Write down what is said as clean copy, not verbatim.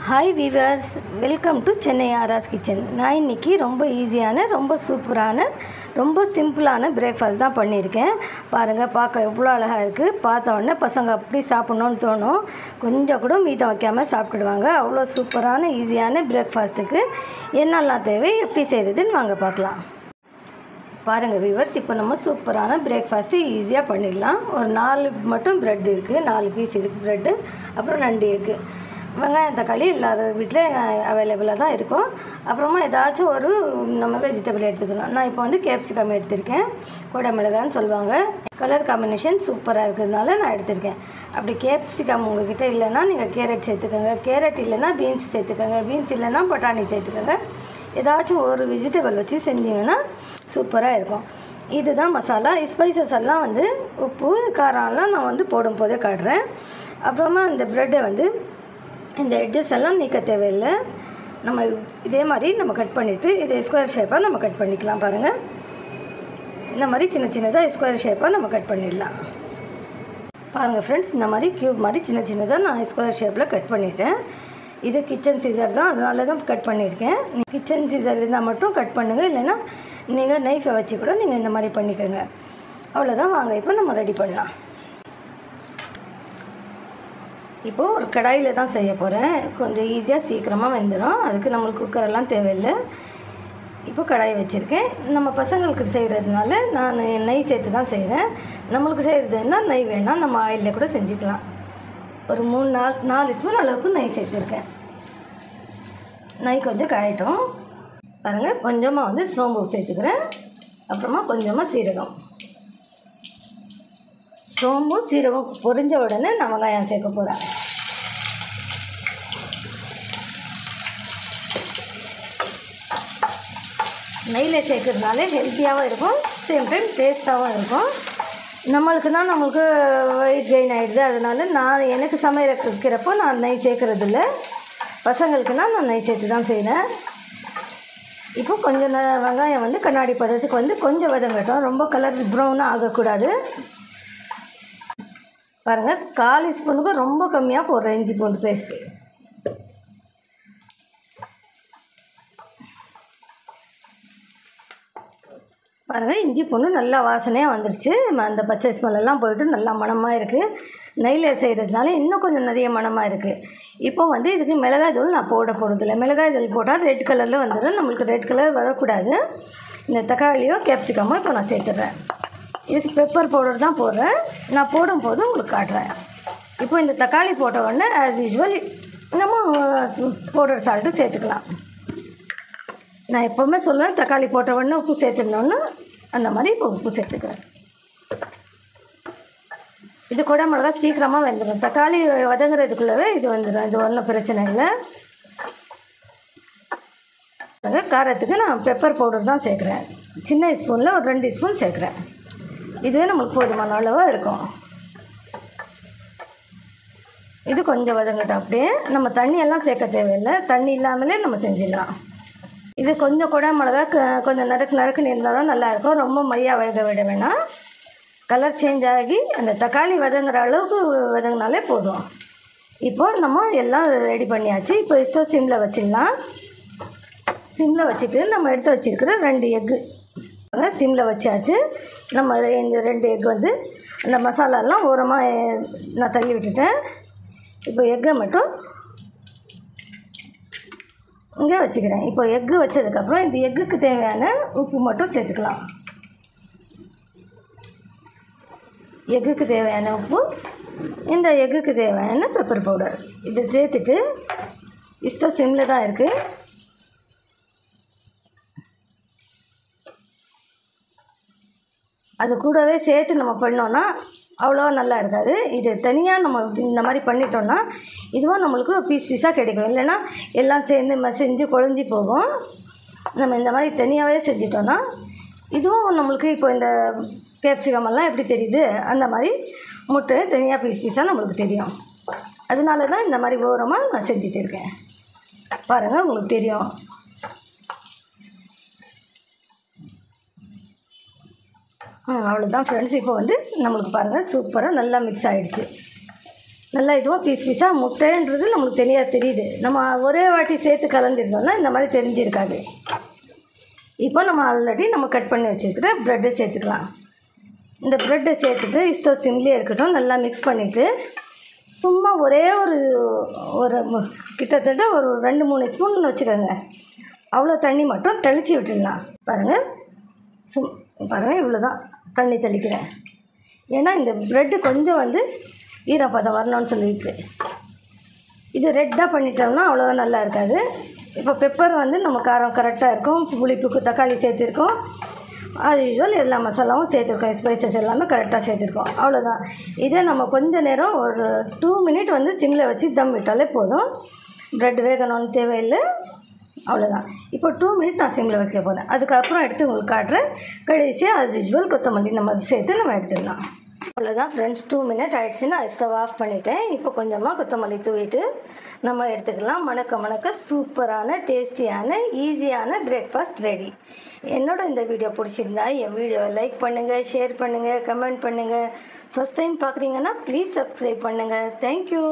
Hi viewers, welcome to Chennai Aara's kitchen. நான் இன்றைக்கி ரொம்ப ஈஸியான, ரொம்ப சூப்பரான, ரொம்ப சிம்பிளான பிரேக்ஃபாஸ்ட் தான் பண்ணியிருக்கேன். பாருங்கள், பார்க்க எவ்வளோ அழகாக இருக்குது. பார்த்த உடனே பசங்க அப்படி சாப்பிட்ணுன்னு தோணும். கொஞ்சம் கூட மீதம் வைக்காமல் சாப்பிட்டுடுவாங்க. அவ்வளோ சூப்பரான ஈஸியான பிரேக்ஃபாஸ்ட்டுக்கு என்னெல்லாம் தேவை, எப்படி செய்கிறதுன்னு வாங்க பார்க்கலாம். பாருங்கள் வீவர்ஸ், இப்போ நம்ம சூப்பரான பிரேக்ஃபாஸ்ட்டு ஈஸியாக பண்ணிடலாம். ஒரு 4 மட்டும் ப்ரெட் இருக்குது, 4 பீஸ் இருக்குது ப்ரெட்டு, அப்புறம் 2 எக்கு. வெங்காயம் தக்காளி எல்லாரும் வீட்டில் அவைலபிளாக தான் இருக்கும். அப்புறமா ஏதாச்சும் ஒரு நம்ம வெஜிடபிள் எடுத்துக்கணும். நான் இப்போ வந்து கேப்சிகம் எடுத்திருக்கேன். கொடை மிளகான்னு சொல்லுவாங்க. கலர் காம்பினேஷன் சூப்பராக இருக்கிறதுனால நான் எடுத்திருக்கேன். அப்படி கேப்சிகம் உங்கள்கிட்ட இல்லைன்னா நீங்கள் கேரட் சேர்த்துக்கோங்க. கேரட் இல்லைன்னா பீன்ஸ் சேர்த்துக்கோங்க. பீன்ஸ் இல்லைன்னா பட்டாணி சேர்த்துக்கோங்க. ஏதாச்சும் ஒரு வெஜிடபிள் வச்சு செஞ்சிங்கன்னா சூப்பராக இருக்கும். இதுதான் மசாலா. ஸ்பைசஸ் எல்லாம் வந்து உப்பு காரம்லாம் நான் வந்து போடும் போதே காட்டுறேன். அப்புறமா இந்த ப்ரெட்டை வந்து இந்த எட்ஜஸ் எல்லாம் நீக்க தேவையில்லை. நம்ம இதே மாதிரி நம்ம கட் பண்ணிவிட்டு இதை ஸ்கொயர் ஷேப்பாக நம்ம கட் பண்ணிக்கலாம். பாருங்கள், இந்த மாதிரி சின்ன சின்னதாக ஸ்கொயர் ஷேப்பாக நம்ம கட் பண்ணிடலாம். பாருங்கள் ஃப்ரெண்ட்ஸ், இந்த மாதிரி க்யூப் மாதிரி சின்ன சின்னதாக நான் ஸ்கொயர் ஷேப்பில் கட் பண்ணிவிட்டேன். இது கிச்சன் சீசர் தான், அதனால தான் கட் பண்ணியிருக்கேன். கிச்சன் சீசர் இருந்தால் மட்டும் கட் பண்ணுங்கள், இல்லைன்னா நீங்கள் நைஃபை வச்சு கூட நீங்கள் இந்த மாதிரி பண்ணிக்கோங்க. அவ்வளோதான். வாங்க இப்போ நம்ம ரெடி பண்ணலாம். இப்போது ஒரு கடாயில் தான் செய்ய போகிறேன். கொஞ்சம் ஈஸியாக சீக்கிரமாக வெந்துடும். அதுக்கு நம்மளுக்கு குக்கரெல்லாம் தேவையில்லை. இப்போ கடாயை வச்சுருக்கேன். நம்ம பசங்களுக்கு செய்கிறதுனால நான் நெய் சேர்த்து தான் செய்கிறேன். நம்மளுக்கு செய்கிறதுனா நெய் வேணால் நம்ம ஆயிலில் கூட செஞ்சுக்கலாம். ஒரு 4 ஸ்பூன் அளவுக்கு நெய் சேர்த்துருக்கேன். நெய் கொஞ்சம் காயட்டும். பாருங்கள், கொஞ்சமாக வந்து சோம்பு சேர்த்துக்கிறேன். அப்புறமா கொஞ்சமாக சீரகம். சோம்பு சீரகம் பொரிஞ்ச உடனே நான் வெங்காயம் சேர்க்க போகிறேன். நெய்யில் சேர்க்கறதுனால ஹெல்த்தியாகவும் இருக்கும், சேம் டைம் டேஸ்ட்டாகவும் இருக்கும். நம்மளுக்கு வெயிட் கெயின் ஆகிடுது. அதனால நான் எனக்கு சமையல் வைக்கிறப்போ நான் நெய் சேர்க்குறதில்ல. பசங்களுக்குன்னா நான் நெய் சேர்த்து தான் செய்கிறேன். இப்போ கொஞ்சம் வெங்காயம் வந்து கண்ணாடி பதத்துக்கு வந்து கொஞ்சம் வதங்கட்டும். ரொம்ப கலர் ப்ரௌனாக ஆகக்கூடாது. பாருங்கள், 1/4 ஸ்பூனுக்கு ரொம்ப கம்மியாக போடுறேன் இஞ்சி பூண்டு பேஸ்ட்டு. பாருங்கள், இஞ்சி பூண்டு நல்லா வாசனையாக வந்துடுச்சு. அந்த பச்சை ஸ்மெல்லாம் போய்ட்டு நல்லா மணமாக இருக்குது. நெய்யில் செய்கிறதுனால இன்னும் கொஞ்சம் நிறைய மணமாக இருக்குது. இப்போ வந்து இதுக்கு மிளகாய் தூள் நான் போடுறதில்ல. மிளகாய் தூள் போட்டால் ரெட் கலரில் வந்துடும். நம்மளுக்கு ரெட் கலர் வரக்கூடாது. இந்த தக்காளியோ கேப்சிகமோ இப்போ நான் சேர்த்துட்றேன். இதுக்கு பெப்பர் பவுடர் தான் போடுறேன். நான் போடும்போது உங்களுக்கு காட்டுறேன். இப்போ இந்த தக்காளி போட்ட உடனே ஆஸ் யூஸ்வல் நம்ம பவுடர் சால்ட்டு சேர்த்துக்கலாம். நான் எப்போவுமே சொல்லுவேன், தக்காளி போட்ட உடனே உப்பு சேர்த்துடணுன்னு. அந்த மாதிரி இப்போ உப்பு சேர்த்துக்கிறேன். இது கொடை மிளகா சீக்கிரமாக வெந்துடும். தக்காளி வதங்குறதுக்குள்ளவே இது வந்துடும். இது ஒன்றும் பிரச்சனை இல்லை. காரத்துக்கு நான் பெப்பர் பவுடர் தான் சேர்க்குறேன். சின்ன ஸ்பூனில் ஒரு 2 ஸ்பூன் சேர்க்குறேன். இதுவே நம்மளுக்கு போதுமான அளவாக இருக்கும். இது கொஞ்சம் வதங்கட்டும். அப்படியே நம்ம தண்ணியெல்லாம் சேர்க்க தேவையில்லை. தண்ணி இல்லாமலே நம்ம செஞ்சிடலாம். இது கொஞ்சம் கூட மிளகா கொஞ்சம் நறுக்குன்னு இருந்தால் தான் நல்லாயிருக்கும். ரொம்ப மையாக வேக விட வேணாம். கலர் சேஞ்ச் ஆகி அந்த தக்காளி வதங்குற அளவுக்கு வதங்கினாலே போதும். இப்போது நம்ம எல்லாம் ரெடி பண்ணியாச்சு. இப்போ ஸ்டவ் சிம்மில் வச்சிடலாம். சிம்மில் வச்சுட்டு நம்ம எடுத்து வச்சுருக்கிற 2 எக்கு சிம்மில் வச்சாச்சு. நம்ம இந்த 2 எக் வந்து அந்த மசாலாலாம் ஓரமாக நான் தள்ளி விட்டுட்டேன். இப்போ எக்கை மட்டும் இங்கே வச்சுக்கிறேன். இப்போ எக்கு வச்சதுக்கப்புறம் இந்த எக்குக்கு தேவையான உப்பு மட்டும் சேர்த்துக்கலாம். எக்குக்கு தேவையான உப்பு, இந்த எக்குக்கு தேவையான பெப்பர் பவுடர், இதை சேர்த்துட்டு ஸ்டவ் சிம்மில் தான் இருக்குது. அது கூடவே சேர்த்து நம்ம பண்ணோன்னா அவ்வளோவா நல்லா இருக்காது. இது தனியாக நம்ம இந்த மாதிரி பண்ணிட்டோன்னா இதுவும் நம்மளுக்கு பீஸாக கிடைக்கும். இல்லைன்னா எல்லாம் சேர்ந்து செஞ்சு குழஞ்சி போகும். நம்ம இந்த மாதிரி தனியாகவே செஞ்சிட்டோன்னா இதுவும் நம்மளுக்கு இப்போ இந்த கேப்சிகமெல்லாம் எப்படி தெரியுது, அந்த மாதிரி முட்டை தனியாக பீஸாக நம்மளுக்கு தெரியும். அதனால தான் இந்த மாதிரி ஓரமாக நான் செஞ்சுட்டு இருக்கேன். பாருங்கள், உங்களுக்கு தெரியும். அவ்வளோதான் ஃப்ரெண்ட்ஸ். இப்போ வந்து நம்மளுக்கு பாருங்கள், சூப்பராக நல்லா மிக்ஸ் ஆகிடுச்சு. நல்லா இதுவும் பீஸ் பீஸாக முட்டைன்றது நம்மளுக்கு தெரியாது தெரியுது. நம்ம ஒரே வாட்டி சேர்த்து கலந்துருந்தோம்னா இந்த மாதிரி தெரிஞ்சிருக்காது. இப்போ நம்ம ஆல்ரெடி நம்ம கட் பண்ணி வச்சுருக்கிற ப்ரெட்டை சேர்த்துக்கலாம். இந்த ப்ரெட்டை சேர்த்துட்டு ஸ்டவ் சிம்லேயே இருக்கட்டும். நல்லா மிக்ஸ் பண்ணிவிட்டு சும்மா ஒரே ஒரு கிட்டத்தட்ட ஒரு 2-3 ஸ்பூன் வச்சுக்கோங்க. அவ்வளோ தண்ணி மட்டும் தெளித்து விட்டுடலாம். பாருங்கள், பாருங்கள் இவ்வளோ தான் தண்ணி தெளிக்கிறேன். ஏன்னா இந்த ப்ரெட்டு கொஞ்சம் ஈரப்பதம் வரணும்னு சொல்லிட்டு. இது ரெட்டாக பண்ணிட்டோம்னா அவ்வளோவா நல்லா இருக்காது. இப்போ பெப்பர் நம்ம காரம் கரெக்டாக இருக்கும். புளிப்புக்கு தக்காளி சேர்த்துருக்கோம். அது யூஸ்வல் எல்லா மசாலாவும் சேர்த்துருக்கோம். ஸ்பைசஸ் எல்லாமே கரெக்டாக சேர்த்துருக்கோம். அவ்வளோதான். இதே நம்ம கொஞ்சம் நேரம் ஒரு 2 மினிட் சிம்மில் வச்சு தம் விட்டாலே போதும். ப்ரெட் வேகணும்னு தேவையில்லை. அவ்வளோதான். இப்போ 2 மினிட் நான் சிம்மில் வைக்க போகிறேன். அதுக்கப்புறம் எடுத்து உங்களுக்கு காட்டுறேன். கடைசியாக அது யூஸ்வல் கொத்தமல்லி நம்ம சேர்த்து நம்ம எடுத்துடலாம். அவ்வளோதான் ஃப்ரெண்ட்ஸ், 2 மினிட் ஆகிடுச்சுன்னா ஸ்டவ் ஆஃப் பண்ணிவிட்டேன். இப்போ கொஞ்சமாக கொத்தமல்லி தூவிட்டு நம்ம எடுத்துக்கலாம். மணக்க சூப்பரான டேஸ்டியான ஈஸியான பிரேக்ஃபாஸ்ட் ரெடி. என்னோட இந்த வீடியோ பிடிச்சிருந்தா என் வீடியோவை லைக் பண்ணுங்கள், ஷேர் பண்ணுங்கள், கமெண்ட் பண்ணுங்கள். ஃபஸ்ட் டைம் பார்க்குறீங்கன்னா ப்ளீஸ் சப்ஸ்கிரைப் பண்ணுங்கள். தேங்க்யூ.